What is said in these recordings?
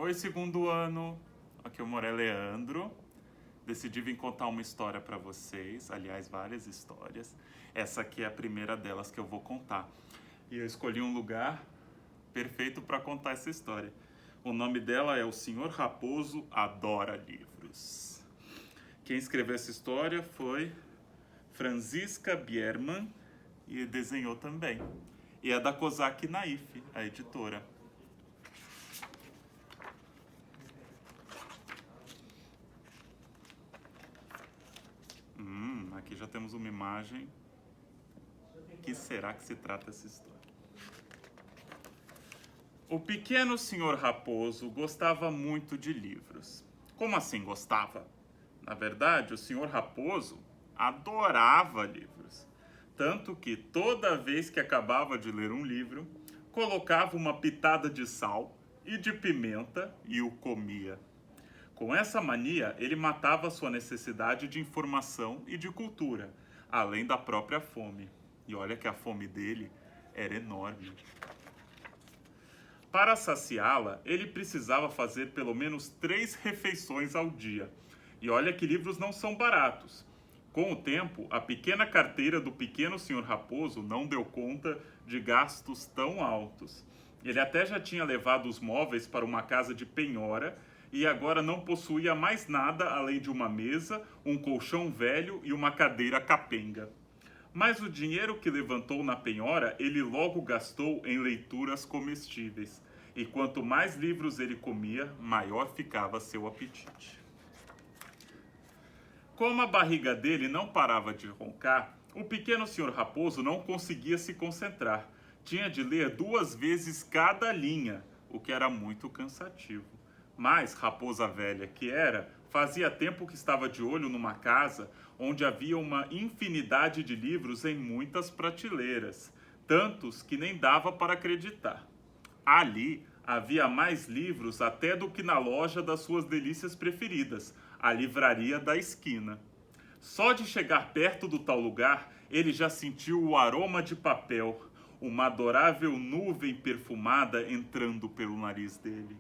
Oi, segundo ano. Aqui é o Moré Leandro. Decidi vir contar uma história para vocês, aliás, várias histórias. Essa aqui é a primeira delas que eu vou contar. E eu escolhi um lugar perfeito para contar essa história. O nome dela é O Senhor Raposo Adora Livros. Quem escreveu essa história foi Franziska Biermann e desenhou também. E é da Kozak Naif, a editora. Aqui já temos uma imagem. O que será que se trata essa história? O pequeno senhor Raposo gostava muito de livros. Como assim gostava? Na verdade, o senhor Raposo adorava livros. Tanto que toda vez que acabava de ler um livro, colocava uma pitada de sal e de pimenta e o comia. Com essa mania, ele matava sua necessidade de informação e de cultura, além da própria fome. E olha que a fome dele era enorme. Para saciá-la, ele precisava fazer pelo menos 3 refeições ao dia. E olha que livros não são baratos. Com o tempo, a pequena carteira do pequeno senhor Raposo não deu conta de gastos tão altos. Ele até já tinha levado os móveis para uma casa de penhora e agora não possuía mais nada além de uma mesa, um colchão velho e uma cadeira capenga. Mas o dinheiro que levantou na penhora ele logo gastou em leituras comestíveis. E quanto mais livros ele comia, maior ficava seu apetite. Como a barriga dele não parava de roncar, o pequeno senhor Raposo não conseguia se concentrar. Tinha de ler 2 vezes cada linha, o que era muito cansativo. Mas, raposa velha que era, fazia tempo que estava de olho numa casa onde havia uma infinidade de livros em muitas prateleiras, tantos que nem dava para acreditar. Ali havia mais livros até do que na loja das suas delícias preferidas, a livraria da esquina. Só de chegar perto do tal lugar, ele já sentiu o aroma de papel, uma adorável nuvem perfumada entrando pelo nariz dele.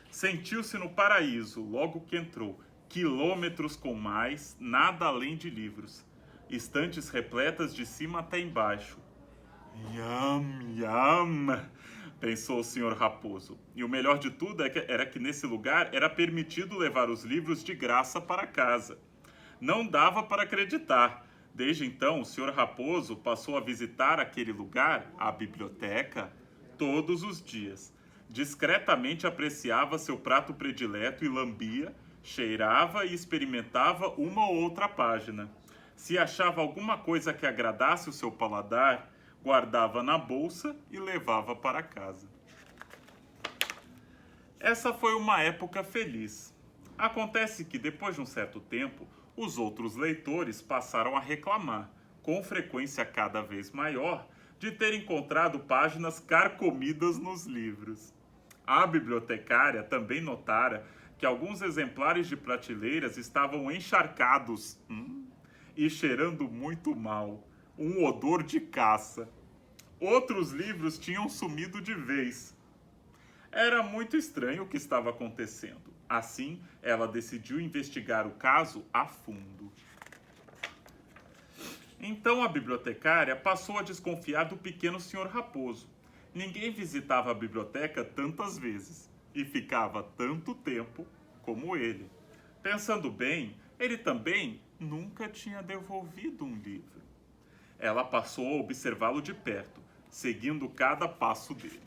Sentiu-se no paraíso logo que entrou, quilômetros com mais, nada além de livros, estantes repletas de cima até embaixo. Yam, yam, pensou o senhor Raposo. E o melhor de tudo era que nesse lugar era permitido levar os livros de graça para casa. Não dava para acreditar. Desde então, o senhor Raposo passou a visitar aquele lugar, a biblioteca, todos os dias. Discretamente apreciava seu prato predileto e lambia, cheirava e experimentava uma ou outra página. Se achava alguma coisa que agradasse o seu paladar, guardava na bolsa e levava para casa. Essa foi uma época feliz. Acontece que, depois de um certo tempo, os outros leitores passaram a reclamar, com frequência cada vez maior, de ter encontrado páginas carcomidas nos livros. A bibliotecária também notara que alguns exemplares de prateleiras estavam encharcados e cheirando muito mal, um odor de caça. Outros livros tinham sumido de vez. Era muito estranho o que estava acontecendo. Assim, ela decidiu investigar o caso a fundo. Então a bibliotecária passou a desconfiar do pequeno senhor Raposo. Ninguém visitava a biblioteca tantas vezes e ficava tanto tempo como ele. Pensando bem, ele também nunca tinha devolvido um livro. Ela passou a observá-lo de perto, seguindo cada passo dele.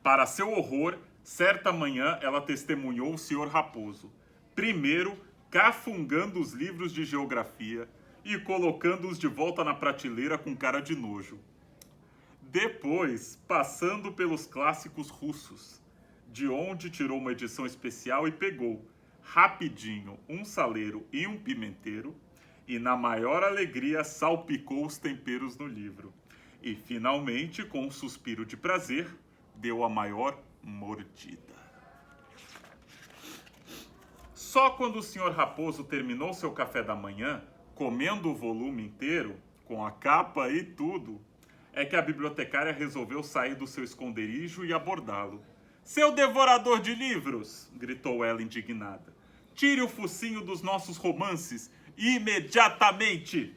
Para seu horror, certa manhã ela testemunhou o senhor Raposo, primeiro cafungando os livros de geografia e colocando-os de volta na prateleira com cara de nojo. Depois, passando pelos clássicos russos, de onde tirou uma edição especial e pegou, rapidinho, um saleiro e um pimenteiro, e na maior alegria salpicou os temperos no livro. E finalmente, com um suspiro de prazer, deu a maior mordida. Só quando o senhor Raposo terminou seu café da manhã, comendo o volume inteiro, com a capa e tudo, é que a bibliotecária resolveu sair do seu esconderijo e abordá-lo. Seu devorador de livros! Gritou ela indignada. Tire o focinho dos nossos romances imediatamente!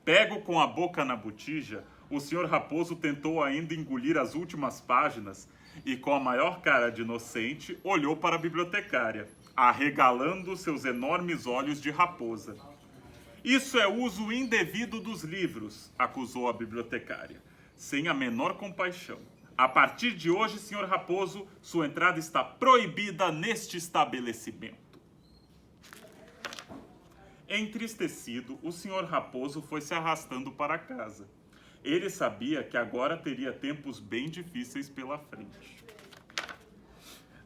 Pego com a boca na botija, o senhor Raposo tentou ainda engolir as últimas páginas e, com a maior cara de inocente, olhou para a bibliotecária, arregalando seus enormes olhos de raposa. Isso é uso indevido dos livros, acusou a bibliotecária, sem a menor compaixão. A partir de hoje, senhor Raposo, sua entrada está proibida neste estabelecimento. Entristecido, o senhor Raposo foi se arrastando para casa. Ele sabia que agora teria tempos bem difíceis pela frente.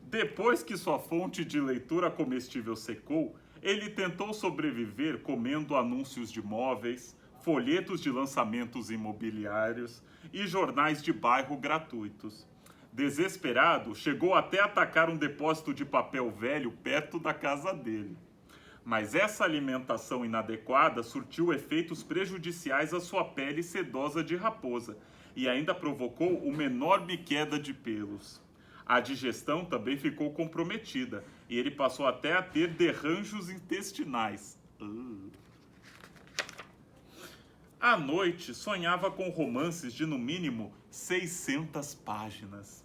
Depois que sua fonte de leitura comestível secou, ele tentou sobreviver comendo anúncios de móveis, folhetos de lançamentos imobiliários e jornais de bairro gratuitos. Desesperado, chegou até a atacar um depósito de papel velho perto da casa dele. Mas essa alimentação inadequada surtiu efeitos prejudiciais à sua pele sedosa de raposa e ainda provocou uma enorme queda de pelos. A digestão também ficou comprometida e ele passou até a ter derranjos intestinais. À noite, sonhava com romances de no mínimo 600 páginas.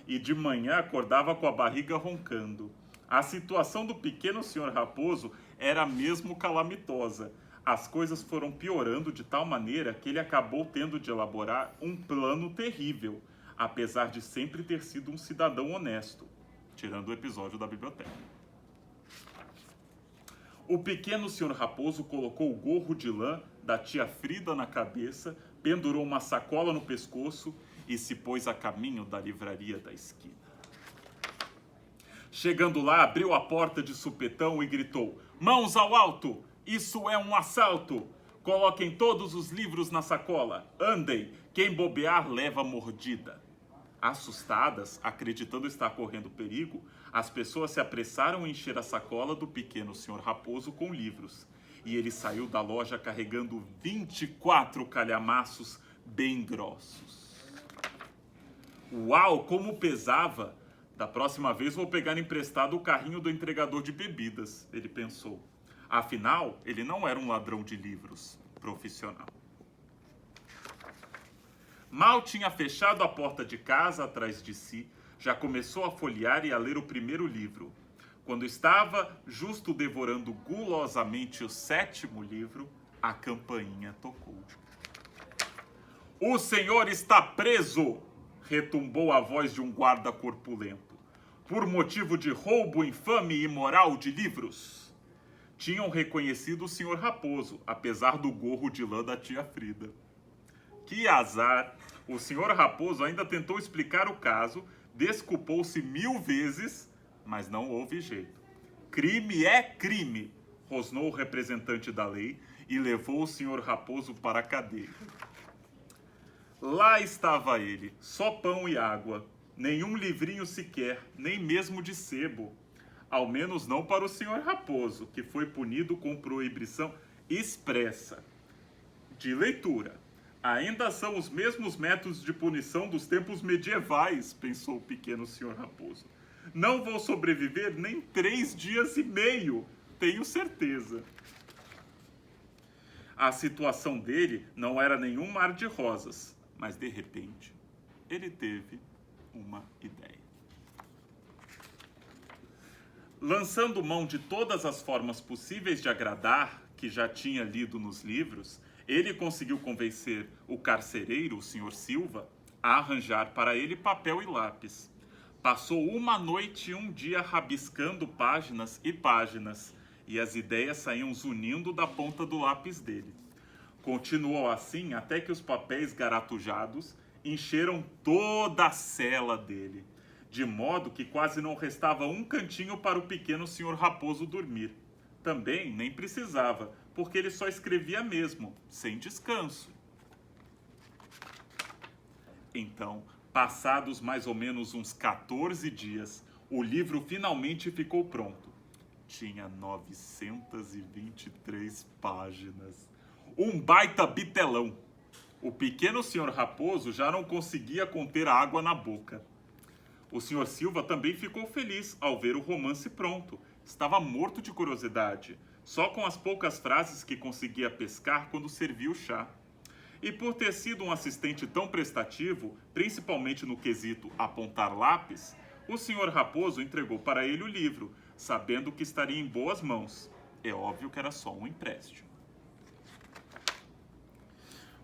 E de manhã acordava com a barriga roncando. A situação do pequeno senhor Raposo era mesmo calamitosa. As coisas foram piorando de tal maneira que ele acabou tendo de elaborar um plano terrível, apesar de sempre ter sido um cidadão honesto, tirando o episódio da biblioteca. O pequeno senhor Raposo colocou o gorro de lã da tia Frida na cabeça, pendurou uma sacola no pescoço e se pôs a caminho da livraria da esquina. Chegando lá, abriu a porta de supetão e gritou: mãos ao alto! Isso é um assalto! Coloquem todos os livros na sacola. Andem, quem bobear leva mordida. Assustadas, acreditando estar correndo perigo, as pessoas se apressaram em encher a sacola do pequeno senhor Raposo com livros. E ele saiu da loja carregando 24 calhamaços bem grossos. Uau, como pesava! Da próxima vez vou pegar emprestado o carrinho do entregador de bebidas, ele pensou. Afinal, ele não era um ladrão de livros profissional. Mal tinha fechado a porta de casa atrás de si, já começou a folhear e a ler o primeiro livro. Quando estava justo devorando gulosamente o 7º livro, a campainha tocou. O senhor está preso! Retumbou a voz de um guarda corpulento. Por motivo de roubo infame e imoral de livros. Tinham reconhecido o senhor Raposo, apesar do gorro de lã da tia Frida. Que azar! O senhor Raposo ainda tentou explicar o caso, desculpou-se 1000 vezes, mas não houve jeito. Crime é crime, rosnou o representante da lei e levou o senhor Raposo para a cadeia. Lá estava ele, só pão e água, nenhum livrinho sequer, nem mesmo de sebo. Ao menos não para o senhor Raposo, que foi punido com proibição expressa de leitura. Ainda são os mesmos métodos de punição dos tempos medievais, pensou o pequeno senhor Raposo. Não vou sobreviver nem 3 dias e meio, tenho certeza. A situação dele não era nenhum mar de rosas, mas de repente ele teve uma ideia. Lançando mão de todas as formas possíveis de agradar, que já tinha lido nos livros, ele conseguiu convencer o carcereiro, o Sr. Silva, a arranjar para ele papel e lápis. Passou uma noite e um dia rabiscando páginas e páginas, e as ideias saíam zunindo da ponta do lápis dele. Continuou assim até que os papéis garatujados encheram toda a cela dele, de modo que quase não restava um cantinho para o pequeno senhor Raposo dormir. Também nem precisava, porque ele só escrevia mesmo, sem descanso. Então, passados mais ou menos uns 14 dias, o livro finalmente ficou pronto. Tinha 923 páginas. Um baita bitelão. O pequeno senhor Raposo já não conseguia conter a água na boca. O senhor Silva também ficou feliz ao ver o romance pronto. Estava morto de curiosidade, só com as poucas frases que conseguia pescar quando servia o chá. E por ter sido um assistente tão prestativo, principalmente no quesito apontar lápis, o senhor Raposo entregou para ele o livro, sabendo que estaria em boas mãos. É óbvio que era só um empréstimo.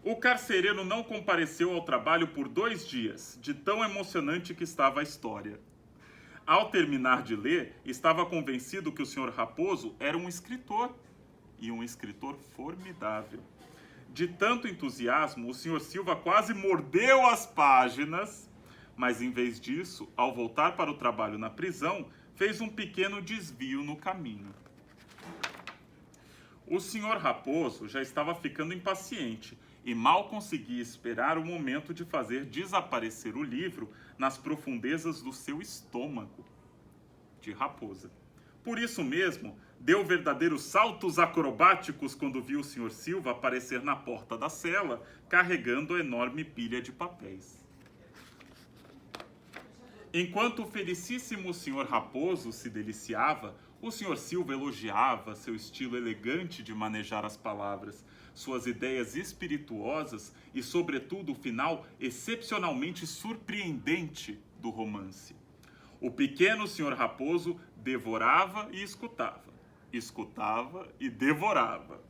O carcereiro não compareceu ao trabalho por 2 dias, de tão emocionante que estava a história. Ao terminar de ler, estava convencido que o senhor Raposo era um escritor, e um escritor formidável. De tanto entusiasmo, o senhor Silva quase mordeu as páginas, mas em vez disso, ao voltar para o trabalho na prisão, fez um pequeno desvio no caminho. O senhor Raposo já estava ficando impaciente e mal conseguia esperar o momento de fazer desaparecer o livro nas profundezas do seu estômago de raposa. Por isso mesmo, deu verdadeiros saltos acrobáticos quando viu o senhor Silva aparecer na porta da cela, carregando a enorme pilha de papéis. Enquanto o felicíssimo senhor Raposo se deliciava, o senhor Silva elogiava seu estilo elegante de manejar as palavras, suas ideias espirituosas e, sobretudo, o final excepcionalmente surpreendente do romance. O pequeno senhor Raposo devorava e escutava, escutava e devorava.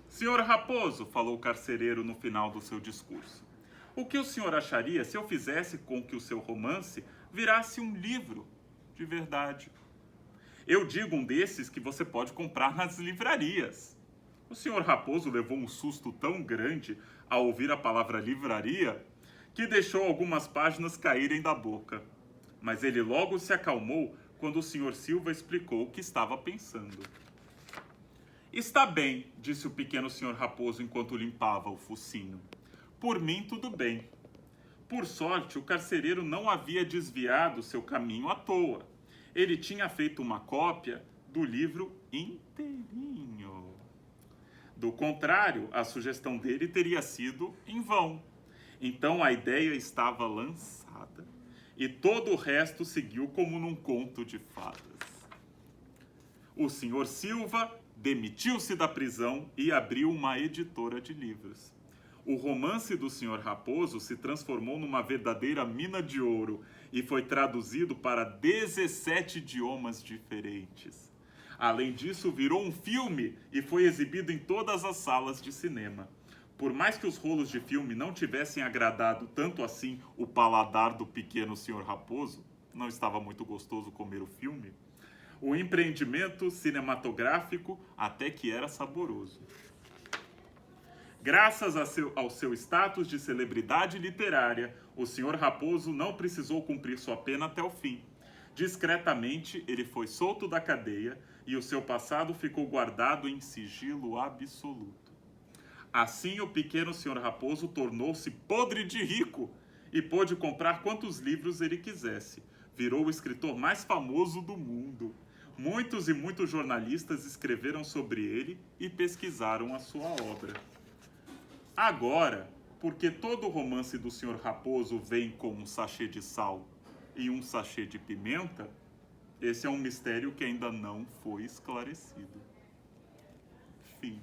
Senhor Raposo, falou o carcereiro no final do seu discurso, o que o senhor acharia se eu fizesse com que o seu romance virasse um livro de verdade? Eu digo um desses que você pode comprar nas livrarias. O senhor Raposo levou um susto tão grande ao ouvir a palavra livraria que deixou algumas páginas caírem da boca. Mas ele logo se acalmou quando o senhor Silva explicou o que estava pensando. Está bem, disse o pequeno senhor Raposo enquanto limpava o focinho. Por mim, tudo bem. Por sorte, o carcereiro não havia desviado seu caminho à toa. Ele tinha feito uma cópia do livro inteirinho. Do contrário, a sugestão dele teria sido em vão. Então a ideia estava lançada e todo o resto seguiu como num conto de fadas. O senhor Silva demitiu-se da prisão e abriu uma editora de livros. O romance do senhor Raposo se transformou numa verdadeira mina de ouro e foi traduzido para 17 idiomas diferentes. Além disso, virou um filme e foi exibido em todas as salas de cinema. Por mais que os rolos de filme não tivessem agradado tanto assim o paladar do pequeno senhor Raposo, não estava muito gostoso comer o filme, o empreendimento cinematográfico até que era saboroso. Graças ao seu status de celebridade literária, o senhor Raposo não precisou cumprir sua pena até o fim. Discretamente, ele foi solto da cadeia e o seu passado ficou guardado em sigilo absoluto. Assim, o pequeno senhor Raposo tornou-se podre de rico e pôde comprar quantos livros ele quisesse. Virou o escritor mais famoso do mundo. Muitos e muitos jornalistas escreveram sobre ele e pesquisaram a sua obra. Agora, porque todo romance do senhor Raposo vem com um sachê de sal e um sachê de pimenta, esse é um mistério que ainda não foi esclarecido. Fim.